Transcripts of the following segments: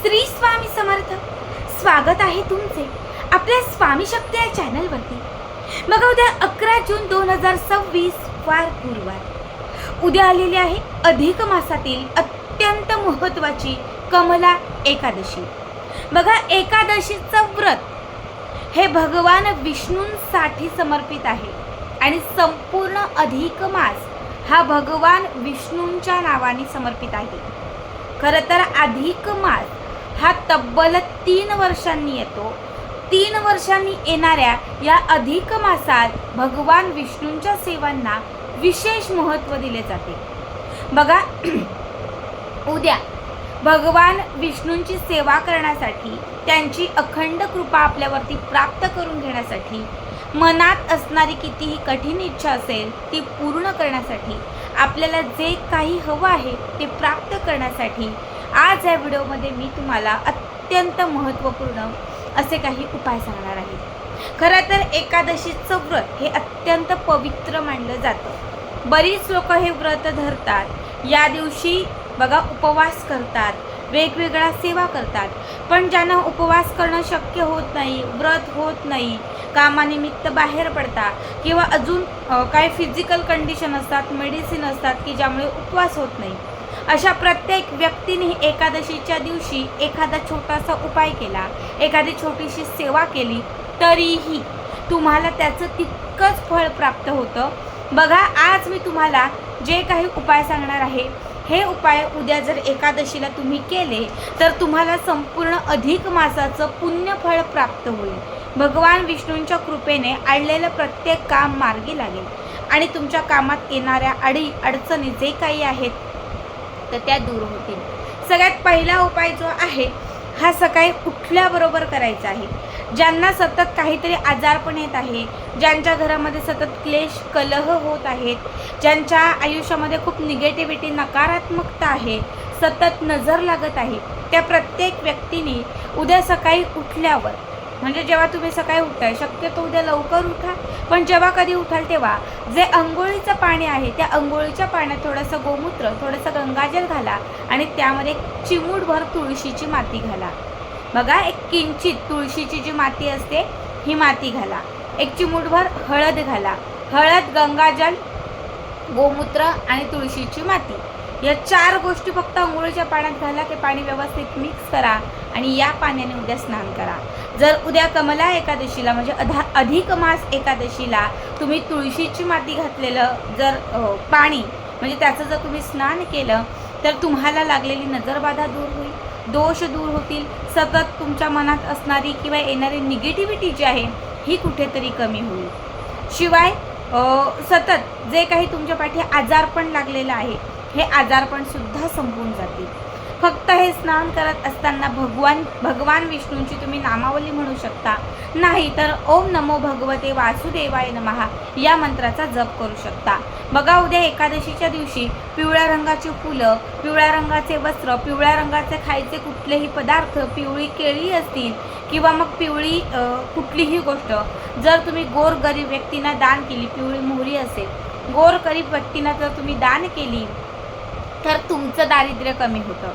श्री स्वामी समर्थ. स्वागत आहे तुमचे आपल्या स्वामी शक्ती या चॅनलवरती. बघा, उद्या 11 जून 2026 वार गुरुवार. उद्या आलेली आहे अधिक मासातील अत्यंत महत्त्वाची कमला एकादशी. बघा, एकादशीचं व्रत हे भगवान विष्णूंसाठी समर्पित आहे आणि संपूर्ण अधिक मास हा भगवान विष्णूंच्या नावाने समर्पित आहे. खरं तर अधिक मास हा तब्बल 3 वर्षांनी येतो. 3 वर्षांनी येणाऱ्या या अधिक मासात भगवान विष्णूंच्या सेवांना विशेष महत्त्व दिले जाते. बघा, उद्या भगवान विष्णूंची सेवा करण्यासाठी, त्यांची अखंड कृपा आपल्यावरती प्राप्त करून घेण्यासाठी, मनात असणारी कितीही कठीण इच्छा असेल ती पूर्ण करण्यासाठी, आपल्याला जे काही हवं आहे ते प्राप्त करण्यासाठी आज या व्हिडिओमध्ये मी तुम्हाला अत्यंत महत्त्वपूर्ण असे काही उपाय सांगणार आहे. खरं तर एकादशीचं व्रत हे अत्यंत पवित्र मानलं जातं. बरीच लोक हे व्रत धरतात. या दिवशी बघा, उपवास करतात, वेगवेगळ्या सेवा करतात. पण ज्यांना उपवास करणं शक्य होत नाही, व्रत होत नाही, कामानिमित्त बाहेर पडता किंवा अजून काही फिजिकल कंडिशन असतात, मेडिसिन असतात की ज्यामुळे उपवास होत नाही, अशा प्रत्येक व्यक्तीने एकादशीच्या दिवशी एखादा छोटासा उपाय केला, एखादी छोटीशी सेवा केली तरीही तुम्हाला त्याचं तितकंच फळ प्राप्त होतं. बघा, आज मी तुम्हाला जे काही उपाय सांगणार आहे हे उपाय उद्या जर एकादशीला तुम्ही केले तर तुम्हाला संपूर्ण अधिक मासाचं पुण्यफळ प्राप्त होईल. भगवान विष्णूंच्या कृपेने आणलेलं प्रत्येक काम मार्गी लागेल आणि तुमच्या कामात येणाऱ्या अडचणी जे काही आहेत तर त्या दूर होतील. सगळ्यात पहिला उपाय जो आहे हा सकाळी उठल्याबरोबर करायचा आहे. ज्यांना सतत काहीतरी आजारपण येत आहे, ज्यांच्या घरामध्ये सतत क्लेश कलह होत आहेत, ज्यांच्या आयुष्यामध्ये खूप निगेटिव्हिटी नकारात्मकता आहे, सतत नजर लागत आहे, त्या प्रत्येक व्यक्तीने उद्या सकाळी उठल्यावर, म्हणजे जेव्हा तुम्ही सकाळी उठाल, शक्यतो उद्या लवकर उठा, पण जेव्हा कधी उठाल तेव्हा जे अंघोळीचं पाणी आहे त्या अंघोळीच्या पाण्यात थोडंसं गोमूत्र, थोडंसं गंगाजल घाला आणि त्यामध्ये चिमूटभर तुळशीची माती घाला. बघा, एक किंचित तुळशीची जी माती असते ही माती घाला. एक चिमूटभर हळद घाला. हळद, गंगाजल, गोमूत्र आणि तुळशीची माती या 4 गोष्टी फक्त अंघोळीच्या पाण्यात घाला. ते पाणी व्यवस्थित मिक्स करा आणि या पाण्याने उद्या स्नान करा. जर उद्या कमला एकादशीला म्हणजे अधिक मास एकादशीला तुम्ही तुळशीची माती घातलेलं जर पाणी म्हणजे त्याचं जर तुम्ही स्नान केलं तर तुम्हाला लागलेली नजरबाधा दूर होईल, दोष दूर होतील, सतत तुमच्या मनात असणारी किंवा येणारी निगेटिव्हिटी जी आहे ही कुठेतरी कमी होईल. शिवाय सतत जे काही तुमच्या पाठी आजारपण लागलेलं आहे हे आजारपण सुद्धा संपून जातील. फक्त हे स्नान करत असताना भगवान विष्णूंची तुम्ही नामावली म्हणू शकता, नाही तर ओम नमो भगवते वासुदेवाय नमः या मंत्राचा जप करू शकता. बघा, उद्या एकादशीच्या दिवशी पिवळ्या रंगाची फुलं, पिवळ्या रंगाचे वस्त्र, पिवळ्या रंगाचे खायचे कुठलेही पदार्थ, पिवळी केळी असतील किंवा मग पिवळी कुठलीही गोष्ट जर तुम्ही गोरगरीब व्यक्तींना दान केली, पिवळी मोहरी असेल, गोरगरीब व्यक्तींना जर तुम्ही दान केली तर तुमचं दारिद्र्य कमी होतं.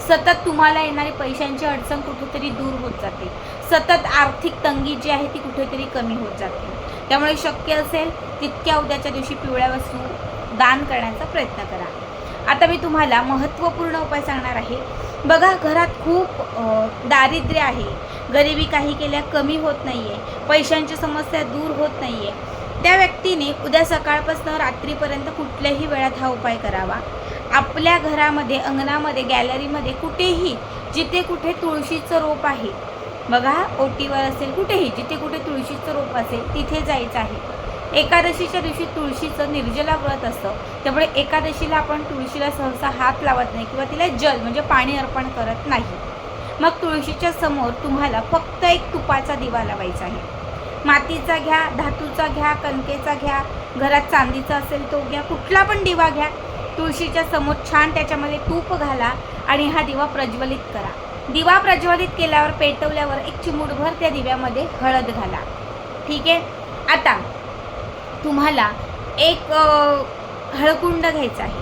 सतत तुम्हाला येणारी पैशांची अडचण कुठेतरी दूर होत जाते. सतत आर्थिक तंगी जी आहे ती कुठेतरी कमी होत जाते. त्यामुळे शक्य असेल तितक्या उद्याच्या दिवशी पिवळ्या वस्तू दान करण्याचा प्रयत्न करा. आता मी तुम्हाला महत्त्वपूर्ण उपाय सांगणार आहे. बघा, घरात खूप दारिद्र्य आहे, गरिबी काही केल्या कमी होत नाही आहे, पैशांची समस्या दूर होत नाही आहे, त्या व्यक्तीने उद्या सकाळपासून रात्रीपर्यंत कुठल्याही वेळात हा उपाय करावा. आपल्या घरामध्ये, अंगणामध्ये, गॅलरीमध्ये कुठेही जिथे कुठे तुळशीचं रोप आहे, बघा ओटीवर असेल, कुठेही जिथे कुठे तुळशीचं रोप असेल तिथे जायचं आहे. एकादशीच्या दिवशी तुळशीचं निर्जला व्रत असतं, त्यामुळे एकादशीला आपण तुळशीला सहसा हात लावत नाही किंवा तिला जल म्हणजे पाणी अर्पण करत नाही. मग तुळशीच्या समोर तुम्हाला फक्त एक तुपाचा दिवा लावायचा आहे. मातीचा घ्या, धातूचा घ्या, कणकेचा घ्या, घरात चांदीचा असेल तो घ्या, कुठला पण दिवा घ्या. तुळशीच्या समोर छान त्याच्यामध्ये तूप घाला आणि हा दिवा प्रज्वलित करा. दिवा प्रज्वलित केल्यावर, पेटवल्यावर एक चिमूटभर त्या दिव्यामध्ये हळद घाला. ठीक आहे. आता तुम्हाला एक हळकुंड घ्यायचा आहे.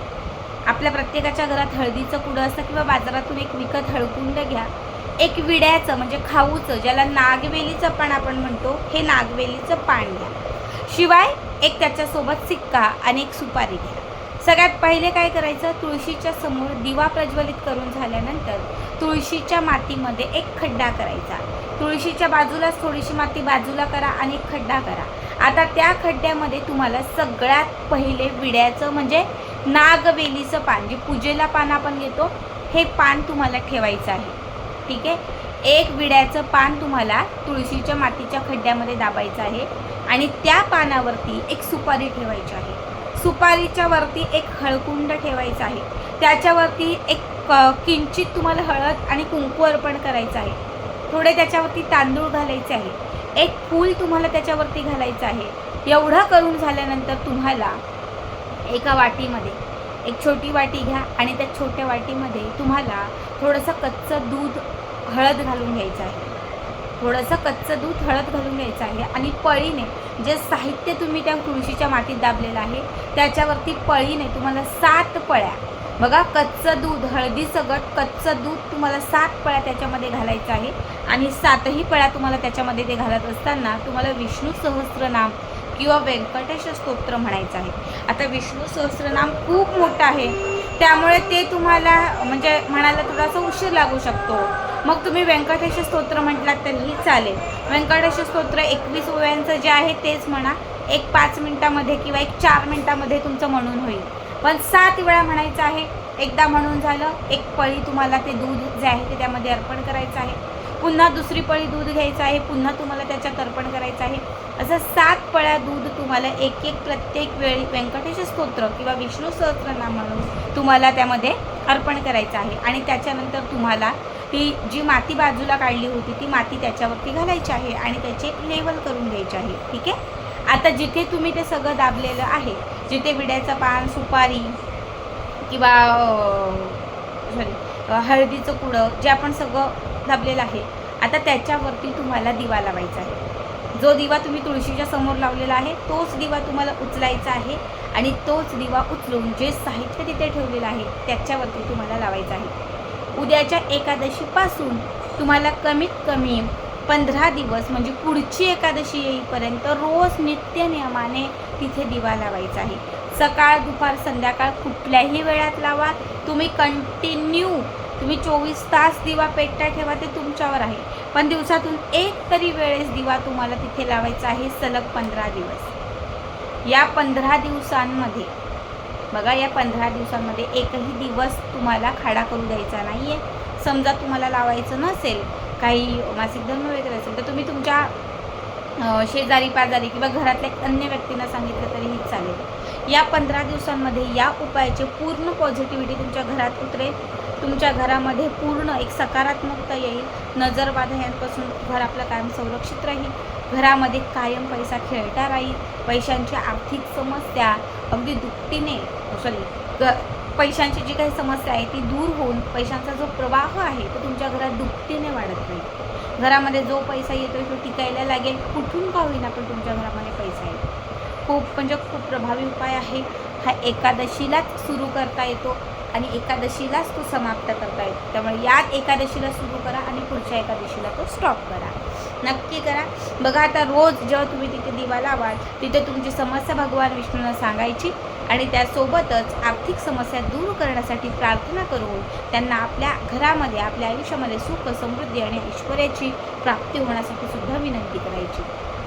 आपल्या प्रत्येकाच्या घरात हळदीचं कुडं असतं किंवा बाजारातून एक विकत हळकुंड घ्या. एक विड्याचं म्हणजे खाऊचं, ज्याला नागवेलीचं पान आपण म्हणतो, हे नागवेलीचं पान घ्या. शिवाय एक त्याच्यासोबत सिक्का आणि एक सुपारी घ्या. सगळ्यात पहिले काय करायचं, तुळशीच्या समोर दिवा प्रज्वलित करून झाल्यानंतर तुळशीच्या मातीमध्ये एक खड्डा करायचा. तुळशीच्या बाजूलाच थोडीशी माती बाजूला करा आणि एक खड्डा करा. आता त्या खड्ड्यामध्ये तुम्हाला सगळ्यात पहिले विड्याचं म्हणजे नागवेलीचं पान, जे पूजेला पान आपण घेतो, हे पान तुम्हाला ठेवायचं आहे. ठीक आहे. एक विड्याचं पान तुम्हाला तुळशीच्या मातीच्या खड्ड्यामध्ये दाबायचं आहे आणि त्या पानावरती एक सुपारी ठेवायची आहे. सुपारीच्या वरती एक हळकुंड ठेवायचं आहे. त्याच्यावरती एक किंचित तुम्हाला हळद आणि कुंकू अर्पण करायचं आहे. थोडे त्याच्यावरती तांदूळ घालायचे आहे. एक फूल तुम्हाला त्याच्यावरती घालायचं आहे. एवढं करून झाल्यानंतर तुम्हाला एका वाटीमध्ये एक छोटी वाटी घ्या आणि त्या छोट्या वाटीमध्ये तुम्हाला थोडंसं कच्चं दूध हळद घालून घ्यायचं आहे. थोडंसं कच्चं दूध हळद घालून घ्यायचं आहे आणि पळीने जे साहित्य तुम्ही त्या तुळशीच्या मातीत दाबलेलं आहे त्याच्यावरती पळीने तुम्हाला 7 पळ्या, बघा कच्चं दूध हळदी सगट कच्चं दूध तुम्हाला 7 पळ्या त्याच्यामध्ये घालायचं आहे आणि 7ही पळ्या तुम्हाला त्याच्यामध्ये ते घालत असताना तुम्हाला विष्णू सहस्त्रनाम किंवा व्यंकटेश स्तोत्र म्हणायचं आहे. आता विष्णू सहस्त्रनाम खूप मोठं आहे, त्यामुळे ते तुम्हाला म्हणजे म्हणायला थोडासा उशीर लागू शकतो. मग तुम्ही व्यंकटेश स्तोत्र म्हटलात तरीही चालेल. व्यंकटेश स्तोत्र 21 ओव्यांचं जे आहे तेच म्हणा. एक 5 मिनिटामध्ये किंवा एक 4 मिनिटामध्ये तुमचं म्हणून होईल, पण 7 वेळा म्हणायचं आहे. एकदा म्हणून झालं, एक पळी तुम्हाला ते दूध जे आहे ते त्यामध्ये अर्पण करायचं आहे. पुन्हा दुसरी पळी दूध घ्यायचं आहे, पुन्हा तुम्हाला त्याच्यात अर्पण करायचं आहे. असं 7 पळ्या दूध तुम्हाला एक एक प्रत्येक वेळी व्यंकटेश स्तोत्र किंवा विष्णू सहस्त्रनाम म्हणून तुम्हाला त्यामध्ये अर्पण करायचं आहे. आणि त्याच्यानंतर तुम्हाला ती जी माती बाजूला काढली होती ती माती त्याच्यावरती घालायची आहे आणि त्याचे एक लेवल करून घ्यायचे आहे. ठीक आहे. आता जिथे तुम्ही ते सगळं दाबलेलं आहे, जिथे विड्याचं पान, सुपारी किंवा हळदीचं कुडं जे आपण सगळं दाबलेलं आहे, आता त्याच्यावरती तुम्हाला दिवा लावायचा आहे. जो दिवा तुम्ही तुळशीच्या समोर लावलेला आहे तोच दिवा तुम्हाला उचलायचा आहे आणि तोच दिवा उचलून जे साहित्य तिथे ठेवलेलं आहे त्याच्यावरती तुम्हाला लावायचं आहे. उद्याच्या एकादशीपासून तुम्हाला कमीत कमी 15 दिवस म्हणजे पुढची एकादशी येईपर्यंत रोज नित्यनियमाने तिथे दिवा लावायचा आहे. सकाळ, दुपार, संध्याकाळ कुठल्याही वेळात लावा. तुम्ही कंटिन्यू 24 तास दिवा पेटता ठेवा, ते तुमच्यावर आहे. पण दिवसातून एक तरी वेळेस दिवा तुम्हाला तिथे लावायचा आहे सलग 15 दिवस. या 15 दिवसांमध्ये बघा, या 15 दिवसांमध्ये एकही दिवस तुम्हाला खाडा करू द्यायचा नाही आहे. समजा तुम्हाला लावायचं नसेल, काही मासिक धर्म वगैरे असेल तर तुम्ही तुमच्या शेजारी पाजारी किंवा घरातल्या अन्य व्यक्तींना सांगितलं तरीही चालेल. या 15 दिवसांमध्ये या उपायाचे पूर्ण पॉझिटिव्हिटी तुमच्या घरात उतरेल. तुमच्या घरामध्ये पूर्ण एक सकारात्मकता येईल. नजरबाधा यांपासून घर आपलं कायम संरक्षित राहील. घरामध्ये कायम पैसा खेळता राहील. पैशांची आर्थिक समस्या अगदी दुपटीने पैशांची जी काही समस्या आहे ती दूर होऊन पैशांचा जो प्रवाह आहे तो तुमच्या घरात दुपटीने वाढत नाही. घरामध्ये जो पैसा येतो तो टिकायला लागेल. कुठून का होईना पण तुमच्या घरामध्ये पैसा येईल. खूप प्रभावी उपाय आहे हा. एकादशीलाच सुरू करता येतो आणि एकादशीलाच तो समाप्त करता येतो. त्यामुळे या एकादशीला सुरू करा आणि पुढच्या एकादशीला तो स्टॉप करा. नक्की करा. बघा, आता रोज जेव्हा तुम्ही तिथे दिवा लावाल तिथे तुमची समस्या भगवान विष्णूंना सांगायची आणि त्यासोबतच आर्थिक समस्या दूर करण्यासाठी प्रार्थना करून त्यांना आपल्या घरामध्ये, आपल्या आयुष्यामध्ये सुख, समृद्धी आणि ऐश्वर्याची प्राप्ती होण्यासाठी सुद्धा विनंती करायची.